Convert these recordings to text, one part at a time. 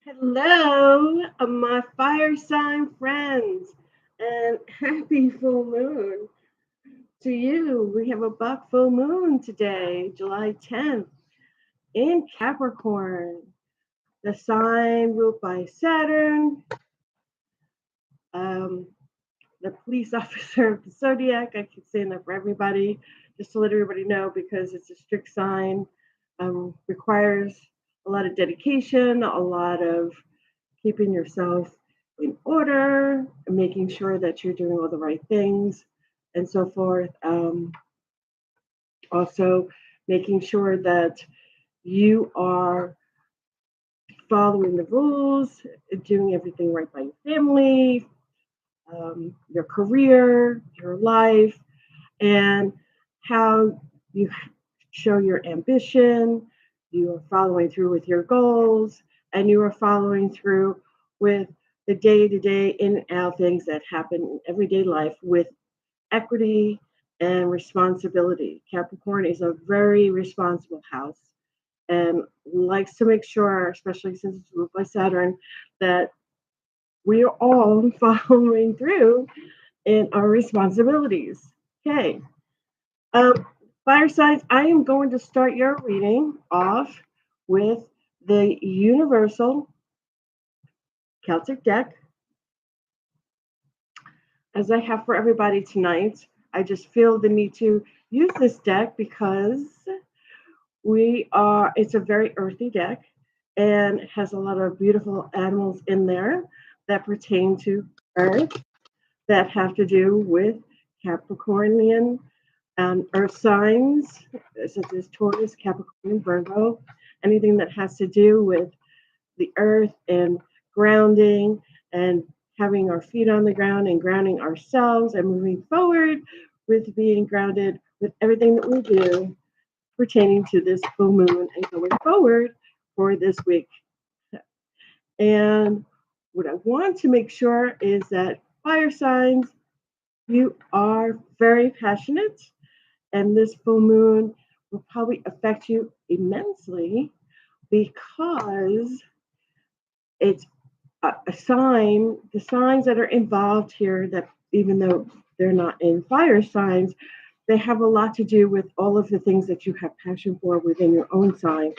Hello, my fire sign friends, and happy full moon to you. We have a buck full moon today, July 10th, in Capricorn, the sign ruled by Saturn, um, the police officer of the zodiac. I keep saying that for everybody, just to let everybody know because it's a strict sign, requires a lot of dedication, a lot of keeping yourself in order, making sure that you're doing all the right things, and so forth. Also, making sure that you are following the rules, doing everything right by your family, your career, your life, and how you show your ambition, you are following through with your goals, and you are following through with the day to day in and out things that happen in everyday life with equity and responsibility. Capricorn is a very responsible house and likes to make sure, especially since it's ruled by Saturn, that we are all following through in our responsibilities. Okay. Um, Fire signs, I am going to start your reading off with the Universal Celtic deck, as I have for everybody tonight. I just feel the need to use this deck because it's a very earthy deck and has a lot of beautiful animals in there that pertain to Earth, that have to do with Capricornian earth signs, such as Taurus, Capricorn, Virgo, anything that has to do with the earth and grounding and having our feet on the ground and grounding ourselves and moving forward with being grounded with everything that we do pertaining to this full moon and going forward for this week. And what I want to make sure is that fire signs, you are very passionate, and this full moon will probably affect you immensely because it's a sign, the signs that are involved here, that even though they're not in fire signs, they have a lot to do with all of the things that you have passion for within your own sign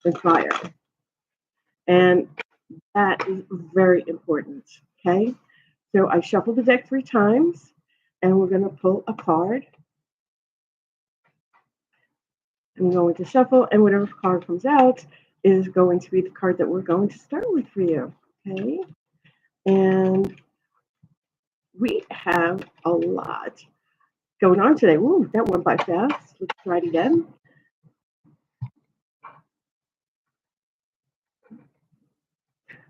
and fire. And that is very important. Okay. So I shuffled the deck 3 times and we're going to pull a card. I'm going to shuffle, and whatever card comes out is going to be the card that we're going to start with for you. Okay. And we have a lot going on today. Ooh, that went by fast. Let's try it again.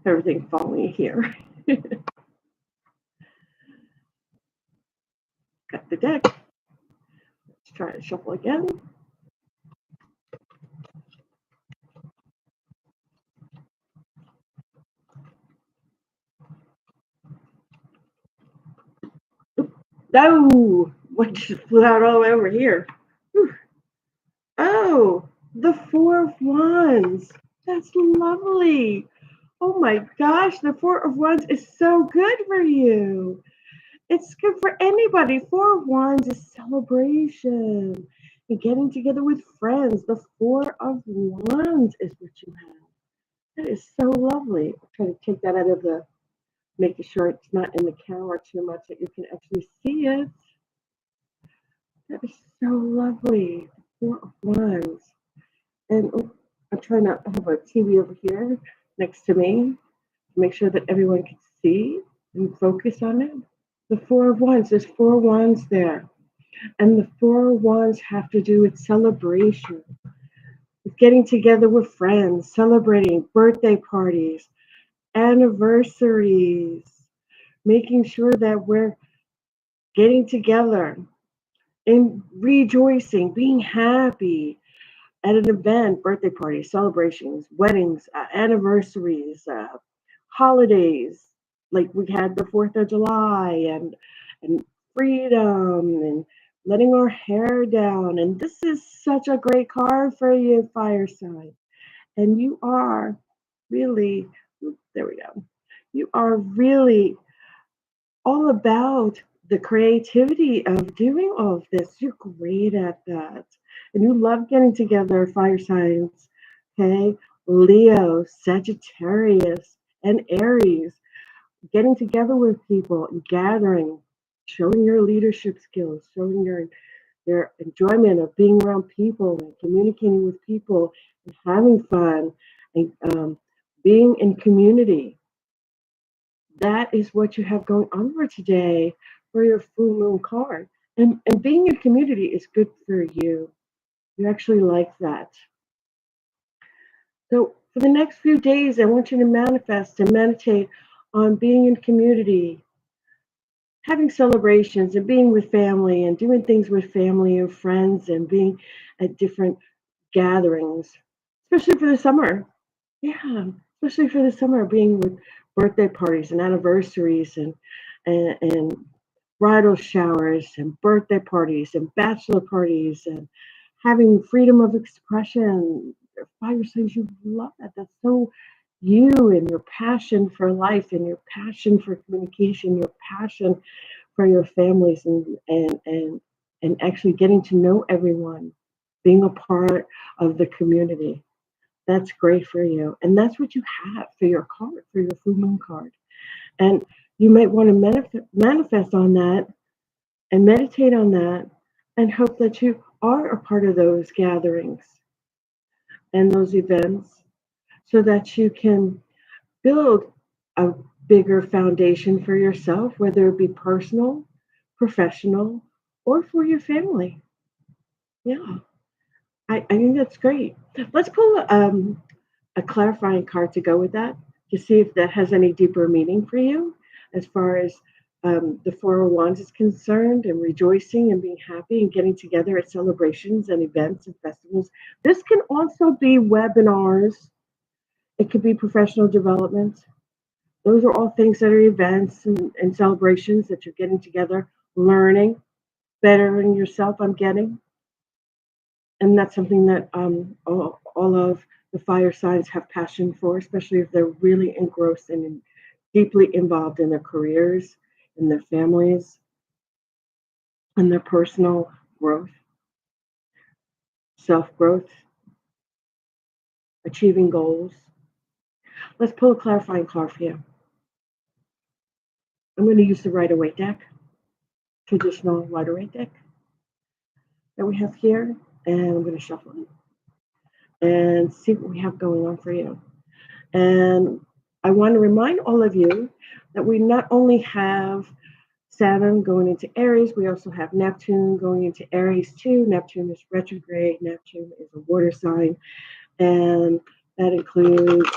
Everything falling here. Got the deck. Let's try to shuffle again. Oh, what just flew out all the way over here? Whew. Oh, the Four of Wands. That's lovely. Oh my gosh, the Four of Wands is so good for you. It's good for anybody. Four of Wands is celebration and getting together with friends. The Four of Wands is what you have. That is so lovely. I'll try to take that out of the, making sure it's not in the camera too much that you can actually see it. That is so lovely. Four of Wands. And I'm trying not to have a TV over here next to me to make sure that everyone can see and focus on it. The Four of Wands, there's 4 wands there. And the 4 wands have to do with celebration, with getting together with friends, celebrating birthday parties, anniversaries, making sure that we're getting together and rejoicing, being happy at an event, birthday parties, celebrations, weddings, anniversaries, holidays. Like we had the 4th of July and freedom and letting our hair down. And this is such a great card for you, fire sign. And you are really There we go. You are really all about the creativity of doing all of this. You're great at that. And you love getting together, fire signs, okay? Leo, Sagittarius, and Aries, getting together with people and gathering, showing your leadership skills, showing your enjoyment of being around people and communicating with people and having fun and being in community. That is what you have going on for today for your full moon card. And being in community is good for you. You actually like that. So for the next few days, I want you to manifest and meditate on being in community, having celebrations and being with family and doing things with family and friends and being at different gatherings, especially for the summer. Yeah, especially for the summer, being with birthday parties and anniversaries and bridal showers and birthday parties and bachelor parties and having freedom of expression. Fire signs, you love that. That's so you and your passion for life and your passion for communication, your passion for your families and actually getting to know everyone, being a part of the community. That's great for you. And that's what you have for your card, for your full moon card. And you might want to manifest on that and meditate on that and hope that you are a part of those gatherings and those events so that you can build a bigger foundation for yourself, whether it be personal, professional, or for your family. Yeah, I think that's great. Let's pull a clarifying card to go with that to see if that has any deeper meaning for you as far as the Four of Wands is concerned and rejoicing and being happy and getting together at celebrations and events and festivals. This can also be webinars. It could be professional development. Those are all things that are events and celebrations that you're getting together, learning, bettering yourself. I'm getting. And that's something that all of the fire signs have passion for, especially if they're really engrossed and deeply involved in their careers, in their families, in their personal growth, self growth, achieving goals. Let's pull a clarifying card for you. I'm going to use the Rider Waite deck, traditional Rider Waite deck that we have here, and I'm going to shuffle it and see what we have going on for you. And I want to remind all of you that we not only have Saturn going into Aries, we also have Neptune going into Aries too. Neptune is retrograde. Neptune is a water sign, and that includes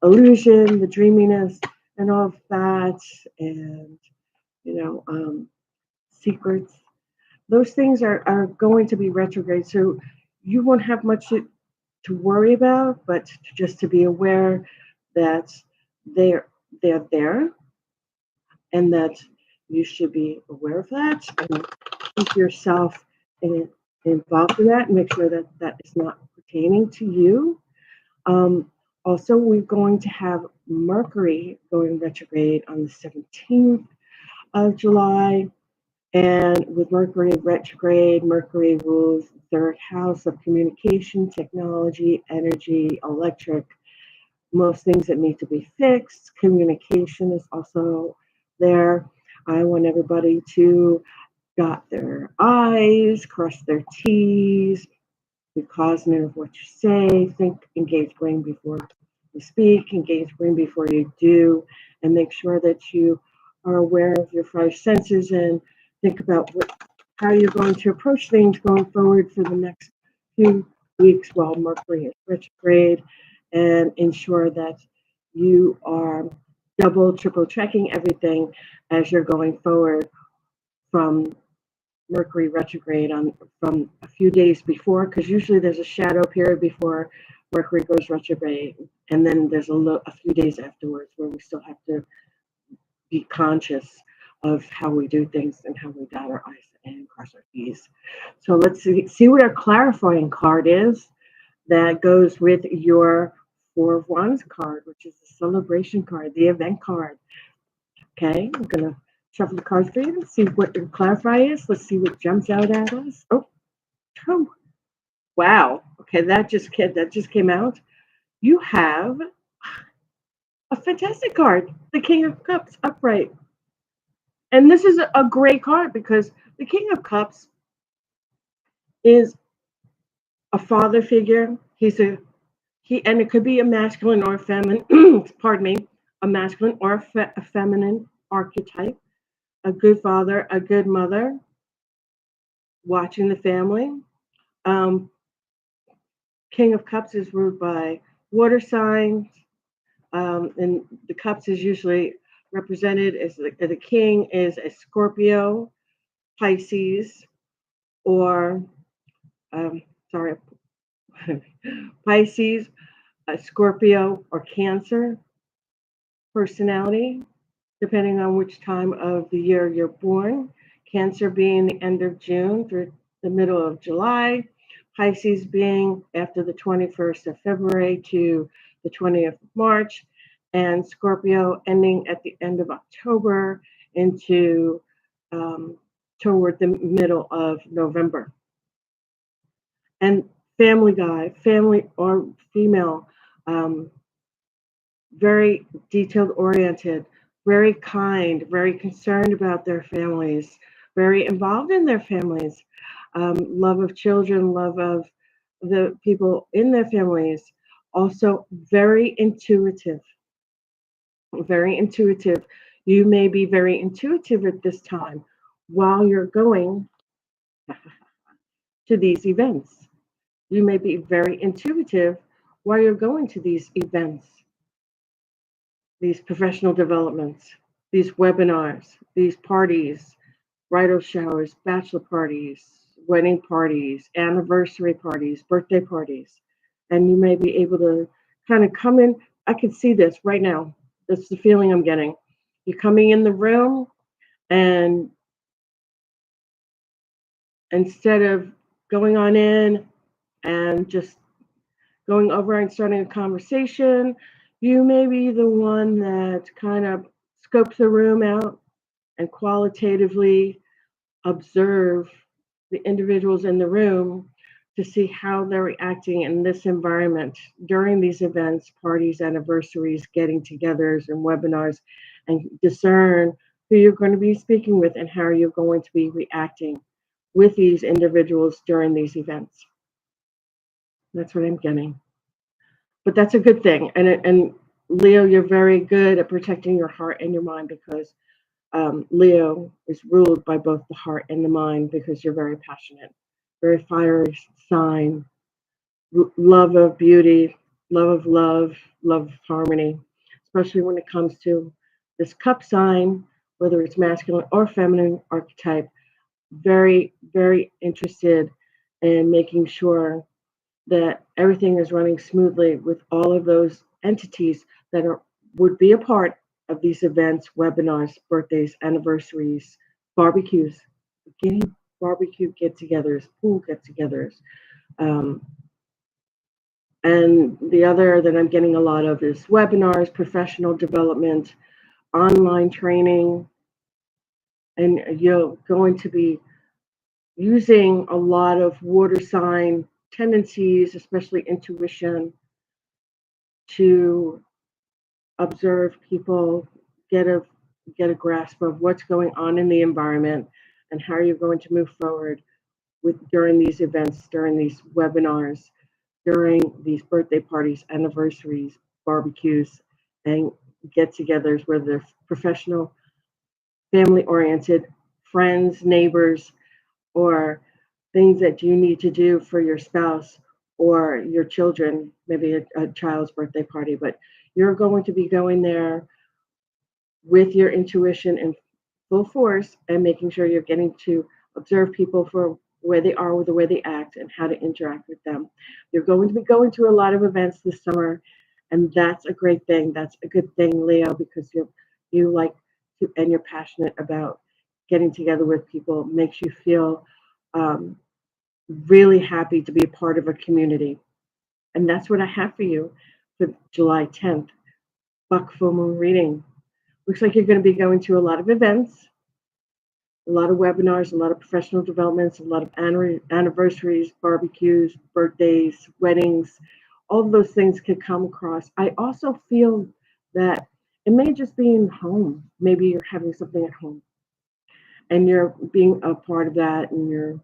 illusion, the dreaminess, and all of that, and secrets. Those things are going to be retrograde, so you won't have much to worry about, but just to be aware that they're they're there and that you should be aware of that and keep yourself involved in that and make sure that that is not pertaining to you. Also, we're going to have Mercury going retrograde on the 17th of July. And with Mercury retrograde, Mercury rules the third house of communication, technology, energy, electric, most things that need to be fixed. Communication is also there. I want everybody to dot their I's, cross their T's, be cognizant of what you say, think, engage brain before you speak, engage brain before you do, and make sure that you are aware of your five senses and think about how you're going to approach things going forward for the next few weeks while Mercury is retrograde, and ensure that you are double, triple checking everything as you're going forward from Mercury retrograde on from a few days before, because usually there's a shadow period before Mercury goes retrograde, and then there's a few days afterwards where we still have to be conscious of how we do things and how we dot our I's and cross our T's. So let's see what our clarifying card is that goes with your Four of Wands card, which is the celebration card, the event card. Okay, I'm going to shuffle the cards for you. Let's see what the clarify is. Let's see what jumps out at us. Oh, wow. Okay, that just came out. You have a fantastic card, the King of Cups upright. And this is a great card because the King of Cups is a father figure. And it could be a masculine or a feminine, pardon me, a masculine or a feminine archetype. A good father, a good mother, watching the family. Um, King of Cups is ruled by water signs, and the cups is usually represented as the king is a Scorpio, Pisces, or um, sorry, Pisces, a Scorpio, or Cancer personality, depending on which time of the year you're born. Cancer being the end of June through the middle of July, Pisces being after the 21st of February to the 20th of March, and Scorpio ending at the end of October into toward the middle of November. And family guy, family or female, um, very detailed oriented, very kind, very concerned about their families, very involved in their families, love of children, love of the people in their families, also very intuitive, very intuitive. You may be very intuitive at this time while you're going to these events. You may be very intuitive while you're going to these events, these professional developments, these webinars, these parties, bridal showers, bachelor parties, wedding parties, anniversary parties, birthday parties. And you may be able to kind of come in. I can see this right now. That's the feeling I'm getting. You're coming in the room, and instead of going on in and just going over and starting a conversation, you may be the one that kind of scopes the room out and qualitatively observe the individuals in the room to see how they're reacting in this environment during these events, parties, anniversaries, getting togethers, and webinars, and discern who you're going to be speaking with and how you're going to be reacting with these individuals during these events. That's what I'm getting. But that's a good thing. And Leo, you're very good at protecting your heart and your mind because Leo is ruled by both the heart and the mind because you're very passionate, very fiery sign, love of beauty, love of harmony, especially when it comes to this cup sign, whether it's masculine or feminine archetype. Very, very interested in making sure that everything is running smoothly with all of those entities that would be a part of these events, webinars, birthdays, anniversaries, barbecues, getting barbecue get-togethers, pool get-togethers. Um, and the other that I'm getting a lot of is webinars, professional development, online training, and you're going to be using a lot of water sign tendencies, especially intuition, to observe people, get a grasp of what's going on in the environment and how you're going to move forward with during these events, during these webinars, during these birthday parties, anniversaries, barbecues, and get-togethers, whether they're professional, family-oriented, friends, neighbors, or things that you need to do for your spouse or your children, maybe a child's birthday party, but you're going to be going there with your intuition in full force and making sure you're getting to observe people for where they are, with the way they act, and how to interact with them. You're going to be going to a lot of events this summer, and that's a great thing. That's a good thing, Leo, because you like to, and you're passionate about getting together with people. Makes you feel really happy to be a part of a community, and that's what I have for you. for July 10th, Buck Full Moon reading. Looks like you're going to be going to a lot of events, a lot of webinars, a lot of professional developments, a lot of anniversaries, barbecues, birthdays, weddings. All of those things could come across. I also feel that it may just be in home. Maybe you're having something at home and you're being a part of that and you're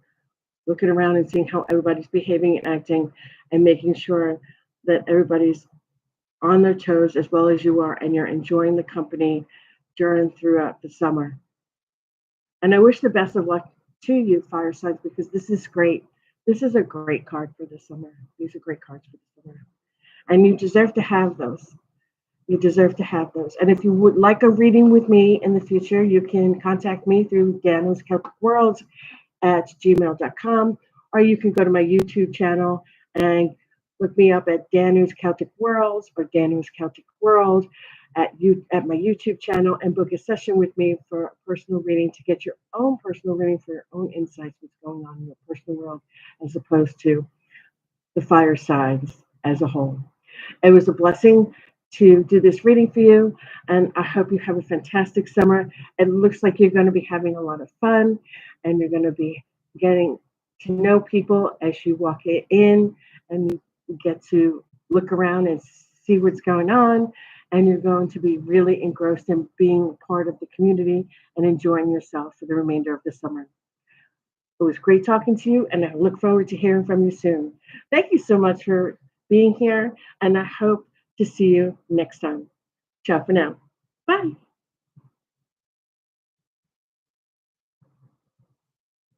looking around and seeing how everybody's behaving and acting and making sure that everybody's on their toes as well as you are and you're enjoying the company during throughout the summer. And I wish the best of luck to you, fire signs, because this is great. This is a great card for the summer. These are great cards for the summer. And you deserve to have those. You deserve to have those. And if you would like a reading with me in the future, you can contact me through Danus Celtic Worlds at gmail.com, or you can go to my YouTube channel and look me up at Danus Celtic Worlds or Danus Celtic World at my YouTube channel and book a session with me for a personal reading to get your own personal reading for your own insights, what's going on in your personal world, as opposed to the fire signs as a whole. It was a blessing to do this reading for you, and I hope you have a fantastic summer. It looks like you're going to be having a lot of fun, and you're going to be getting to know people as you walk in, and you get to look around and see what's going on, and you're going to be really engrossed in being part of the community and enjoying yourself for the remainder of the summer. It was great talking to you, and I look forward to hearing from you soon. Thank you so much for being here, and I hope to see you next time. Ciao for now. Bye.